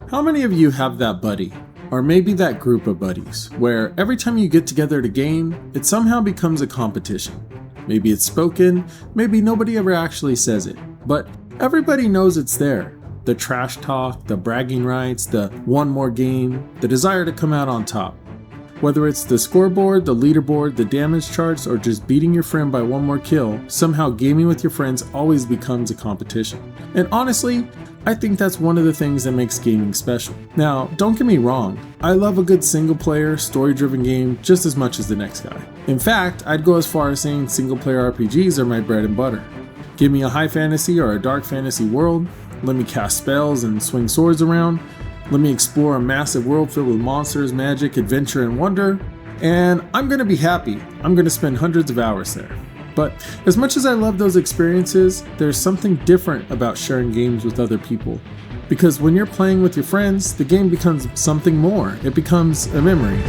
How many of you have that buddy, or maybe that group of buddies, where every time you get together to game, it somehow becomes a competition? Maybe it's spoken, maybe nobody ever actually says it, but everybody knows it's there. The trash talk, the bragging rights, the one more game, the desire to come out on top. Whether it's the scoreboard, the leaderboard, the damage charts, or just beating your friend by one more kill, somehow gaming with your friends always becomes a competition. And honestly, I think that's one of the things that makes gaming special. Now, don't get me wrong, I love a good single player, story-driven game just as much as the next guy. In fact, I'd go as far as saying single player RPGs are my bread and butter. Give me a high fantasy or a dark fantasy world, let me cast spells and swing swords around, let me explore a massive world filled with monsters, magic, adventure, and wonder, and I'm gonna be happy. I'm gonna spend hundreds of hours there. But as much as I love those experiences, there's something different about sharing games with other people. Because when you're playing with your friends, the game becomes something more. It becomes a memory.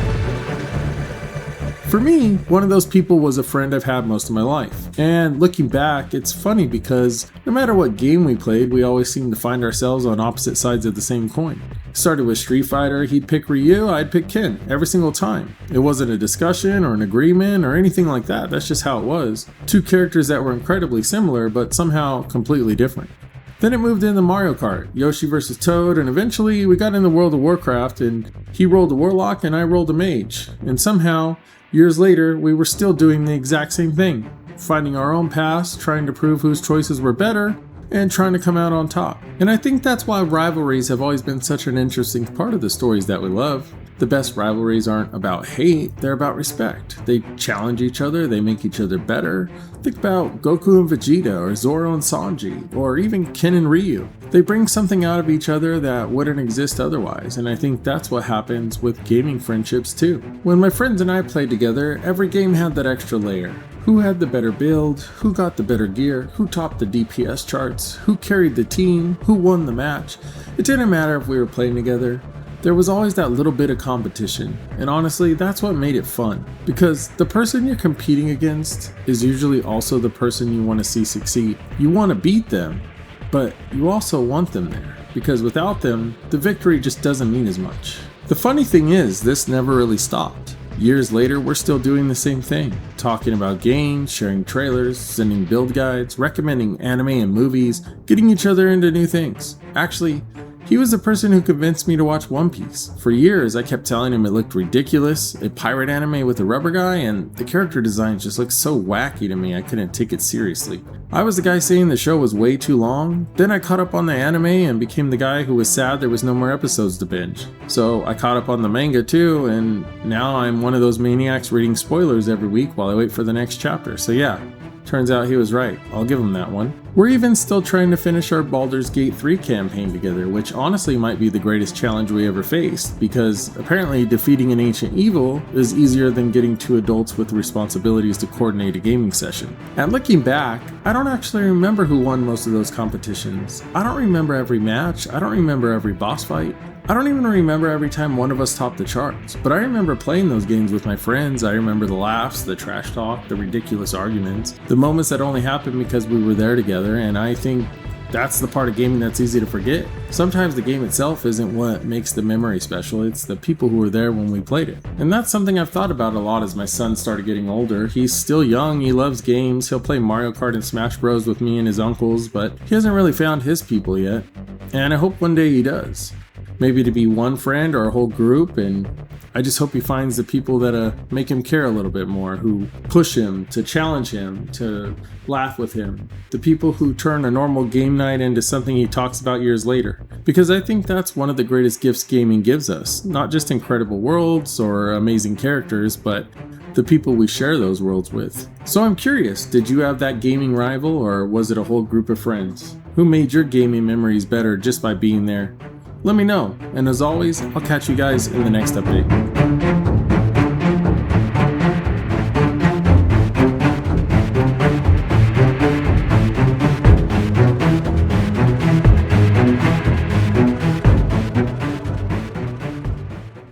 For me, one of those people was a friend I've had most of my life. And looking back, it's funny because no matter what game we played, we always seemed to find ourselves on opposite sides of the same coin. Started with Street Fighter, he'd pick Ryu, I'd pick Ken, every single time. It wasn't a discussion or an agreement or anything like that, that's just how it was. Two characters that were incredibly similar, but somehow completely different. Then it moved into Mario Kart, Yoshi vs. Toad, and eventually we got into World of Warcraft and he rolled a Warlock and I rolled a Mage. And somehow, years later, we were still doing the exact same thing. Finding our own paths, trying to prove whose choices were better, and trying to come out on top. And I think that's why rivalries have always been such an interesting part of the stories that we love. The best rivalries aren't about hate, they're about respect. They challenge each other, they make each other better. Think about Goku and Vegeta, or Zoro and Sanji, or even Ken and Ryu. They bring something out of each other that wouldn't exist otherwise, and I think that's what happens with gaming friendships too. When my friends and I played together, every game had that extra layer. Who had the better build, who got the better gear, who topped the DPS charts, who carried the team, who won the match. It didn't matter if we were playing together. There was always that little bit of competition, and honestly, that's what made it fun. Because the person you're competing against is usually also the person you want to see succeed. You want to beat them, but you also want them there. Because without them, the victory just doesn't mean as much. The funny thing is, this never really stopped. Years later, we're still doing the same thing. Talking about games, sharing trailers, sending build guides, recommending anime and movies, getting each other into new things. Actually, he was the person who convinced me to watch One Piece. For years, I kept telling him it looked ridiculous, a pirate anime with a rubber guy, and the character designs just looked so wacky to me I couldn't take it seriously. I was the guy saying the show was way too long, then I caught up on the anime and became the guy who was sad there was no more episodes to binge. So I caught up on the manga too, and now I'm one of those maniacs reading spoilers every week while I wait for the next chapter. So yeah, turns out he was right. I'll give him that one. We're even still trying to finish our Baldur's Gate 3 campaign together, which honestly might be the greatest challenge we ever faced, because apparently defeating an ancient evil is easier than getting two adults with responsibilities to coordinate a gaming session. And looking back, I don't actually remember who won most of those competitions. I don't remember every match, I don't remember every boss fight. I don't even remember every time one of us topped the charts, but I remember playing those games with my friends. I remember the laughs, the trash talk, the ridiculous arguments, the moments that only happened because we were there together, and I think that's the part of gaming that's easy to forget. Sometimes the game itself isn't what makes the memory special, it's the people who were there when we played it. And that's something I've thought about a lot as my son started getting older. He's still young, he loves games, he'll play Mario Kart and Smash Bros with me and his uncles, but he hasn't really found his people yet. And I hope one day he does. Maybe to be one friend or a whole group, and I just hope he finds the people that make him care a little bit more, who push him, to challenge him, to laugh with him. The people who turn a normal game night into something he talks about years later. Because I think that's one of the greatest gifts gaming gives us. Not just incredible worlds or amazing characters, but the people we share those worlds with. So I'm curious, did you have that gaming rival, or was it a whole group of friends? Who made your gaming memories better just by being there? Let me know, and as always, I'll catch you guys in the next update.